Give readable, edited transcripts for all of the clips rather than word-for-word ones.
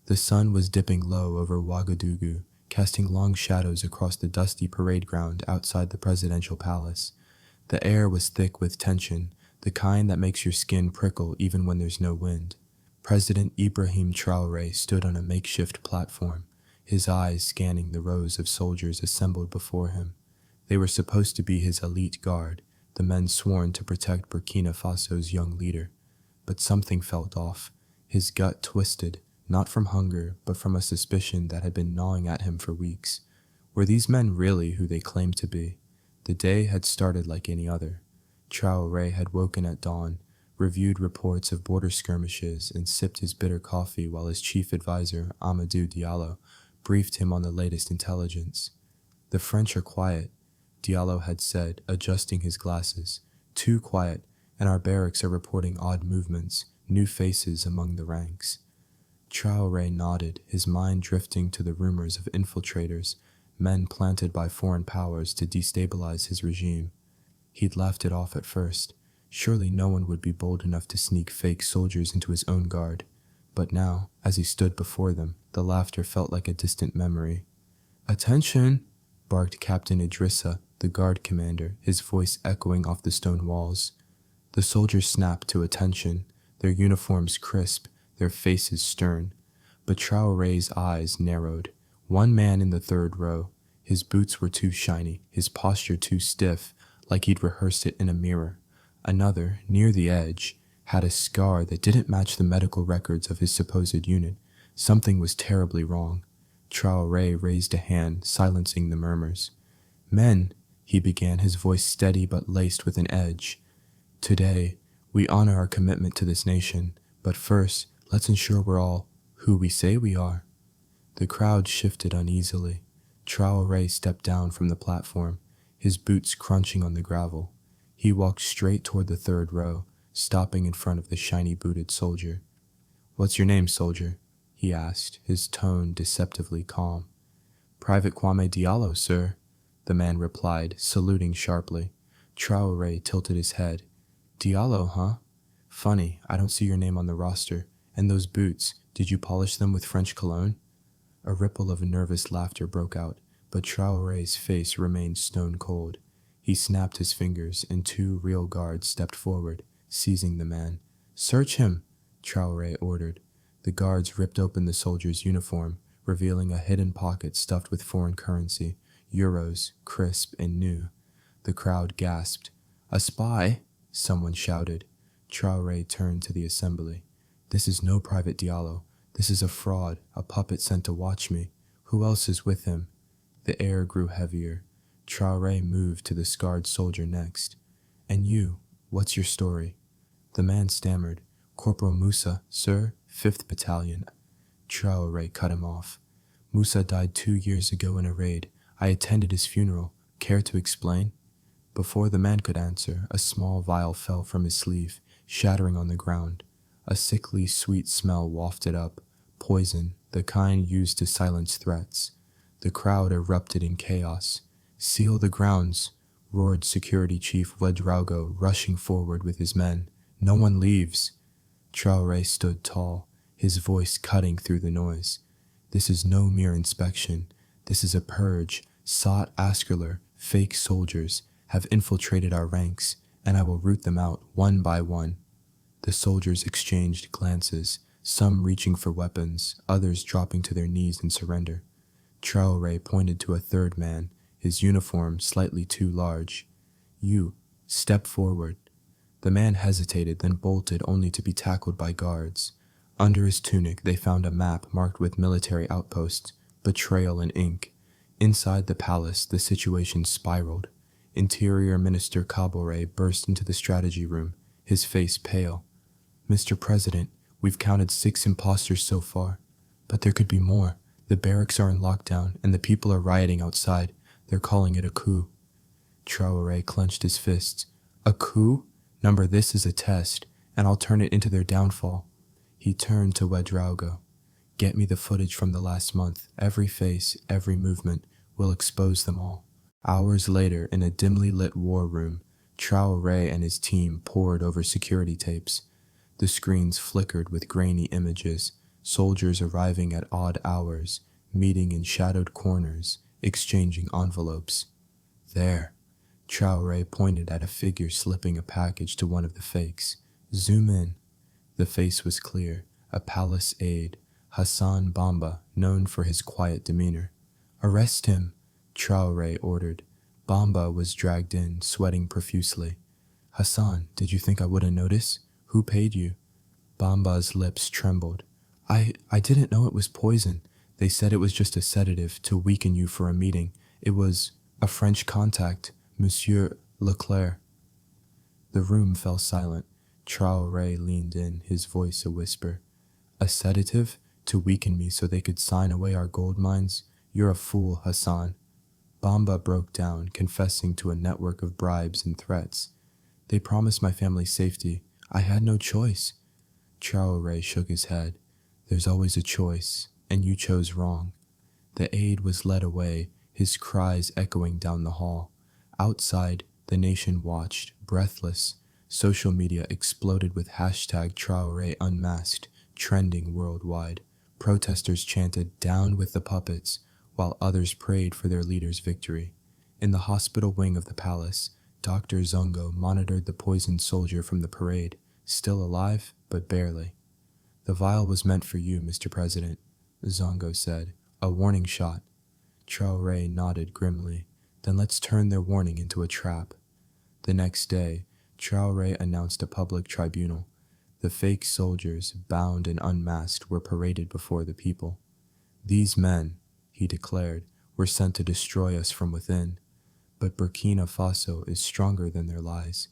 The sun was dipping low over Ouagadougou, casting long shadows across the dusty parade ground outside the presidential palace. The air was thick with tension, the kind that makes your skin prickle even when there's no wind. President Ibrahim Traore stood on a makeshift platform, his eyes scanning the rows of soldiers assembled before him. They were supposed to be his elite guard, the men sworn to protect Burkina Faso's young leader. But something felt off. His gut twisted, not from hunger, but from a suspicion that had been gnawing at him for weeks. Were these men really who they claimed to be? The day had started like any other. Traore had woken at dawn, reviewed reports of border skirmishes, and sipped his bitter coffee while his chief advisor, Amadou Diallo, briefed him on the latest intelligence. "The French are quiet," Diallo had said, adjusting his glasses. "Too quiet, and our barracks are reporting odd movements, new faces among the ranks." Traore nodded, his mind drifting to the rumors of infiltrators, men planted by foreign powers to destabilize his regime. He'd laughed it off at first. Surely no one would be bold enough to sneak fake soldiers into his own guard. But now, as he stood before them, the laughter felt like a distant memory. "Attention!" barked Captain Idrissa, the guard commander, his voice echoing off the stone walls. The soldiers snapped to attention, their uniforms crisp, their faces stern. But Traore's eyes narrowed. One man in the third row. His boots were too shiny, his posture too stiff, like he'd rehearsed it in a mirror. Another, near the edge, had a scar that didn't match the medical records of his supposed unit. Something was terribly wrong. Traore raised a hand, silencing the murmurs. "Men," he began, his voice steady but laced with an edge. "Today, we honor our commitment to this nation, but first, let's ensure we're all who we say we are." The crowd shifted uneasily. Traore stepped down from the platform, his boots crunching on the gravel. He walked straight toward the third row, stopping in front of the shiny-booted soldier. "What's your name, soldier?" he asked, his tone deceptively calm. "Private Kwame Diallo, sir," the man replied, saluting sharply. Traore tilted his head. "Diallo, huh? Funny, I don't see your name on the roster. And those boots, did you polish them with French cologne?" A ripple of nervous laughter broke out, but Traore's face remained stone cold. He snapped his fingers, and two real guards stepped forward, seizing the man. "Search him," Traore ordered. The guards ripped open the soldier's uniform, revealing a hidden pocket stuffed with foreign currency, euros, crisp and new. The crowd gasped. "A spy?" someone shouted. Traore turned to the assembly. "This is no Private Diallo. This is a fraud, a puppet sent to watch me. Who else is with him?" The air grew heavier. Traore moved to the scarred soldier next. "And you, what's your story?" The man stammered. "Corporal Musa, sir, 5th Battalion." Traore cut him off. "Musa died 2 years ago in a raid. I attended his funeral. Care to explain?" Before the man could answer, a small vial fell from his sleeve, shattering on the ground. A sickly, sweet smell wafted up. Poison, the kind used to silence threats. The crowd erupted in chaos. "Seal the grounds," roared Security Chief Ouedraogo, rushing forward with his men. "No one leaves." Traore stood tall, his voice cutting through the noise. "This is no mere inspection. This is a purge. Saat Askerler, fake soldiers, have infiltrated our ranks, and I will root them out one by one." The soldiers exchanged glances, some reaching for weapons, others dropping to their knees in surrender. Traore pointed to a third man, his uniform slightly too large. "You, step forward." The man hesitated, then bolted only to be tackled by guards. Under his tunic they found a map marked with military outposts, betrayal in ink. Inside the palace, the situation spiraled. Interior Minister Kabore burst into the strategy room, his face pale. "Mr. President, we've counted 6 imposters so far. But there could be more. The barracks are in lockdown, and the people are rioting outside. They're calling it a coup." Traore clenched his fists. "A coup? Number, this is a test, and I'll turn it into their downfall." He turned to Ouedraogo. "Get me the footage from the last month. Every face, every movement. We'll expose them all." Hours later, in a dimly lit war room, Traore and his team pored over security tapes. The screens flickered with grainy images, soldiers arriving at odd hours, meeting in shadowed corners, exchanging envelopes. There, Traore pointed at a figure slipping a package to one of the fakes. Zoom in. The face was clear, a palace aide, Hassan Bamba, known for his quiet demeanor. Arrest him, Traore ordered. Bamba was dragged in, sweating profusely. Hassan, did you think I wouldn't notice? Who paid you? Bamba's lips trembled. I didn't know it was poison. They said it was just a sedative to weaken you for a meeting. It was a French contact, Monsieur Leclerc. The room fell silent. Traore leaned in, his voice a whisper. A sedative? To weaken me so they could sign away our gold mines? You're a fool, Hassan. Bamba broke down, confessing to a network of bribes and threats. They promised my family safety. I had no choice. Traore shook his head. There's always a choice, and you chose wrong. The aide was led away, his cries echoing down the hall. Outside, the nation watched, breathless. Social media exploded with hashtag Traore Unmasked, trending worldwide. Protesters chanted, "Down with the puppets," while others prayed for their leader's victory. In the hospital wing of the palace, Dr. Zongo monitored the poisoned soldier from the parade, still alive, but barely. "The vial was meant for you, Mr. President," Zongo said. "A warning shot." Traore nodded grimly. "Then let's turn their warning into a trap." The next day, Traore announced a public tribunal. The fake soldiers, bound and unmasked, were paraded before the people. "These men," he declared, "were sent to destroy us from within. But Burkina Faso is stronger than their lies."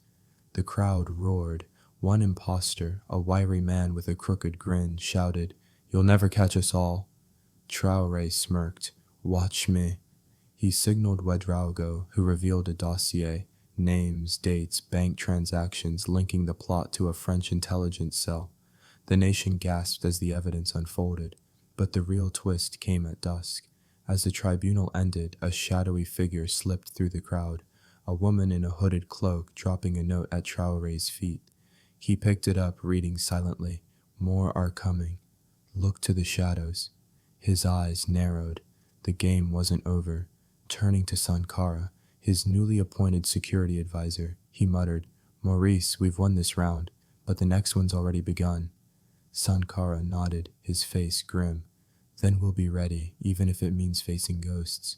The crowd roared. One impostor, a wiry man with a crooked grin, shouted, "You'll never catch us all." Traore smirked. "Watch me." He signaled Ouedraogo, who revealed a dossier, names, dates, bank transactions linking the plot to a French intelligence cell. The nation gasped as the evidence unfolded, but the real twist came at dusk. As the tribunal ended, a shadowy figure slipped through the crowd, a woman in a hooded cloak dropping a note at Traore's feet. He picked it up, reading silently, "More are coming. Look to the shadows." His eyes narrowed. The game wasn't over. Turning to Sankara, his newly appointed security advisor, he muttered, "Maurice, we've won this round, but the next one's already begun." Sankara nodded, his face grim. "Then we'll be ready, even if it means facing ghosts."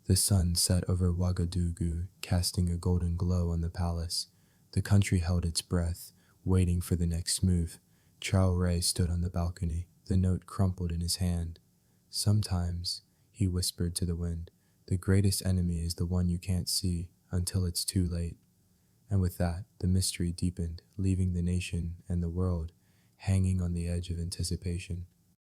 The sun set over Ouagadougou, casting a golden glow on the palace. The country held its breath, waiting for the next move. Traore stood on the balcony, the note crumpled in his hand. "Sometimes," he whispered to the wind, "the greatest enemy is the one you can't see until it's too late." And with that, the mystery deepened, leaving the nation and the world hanging on the edge of anticipation.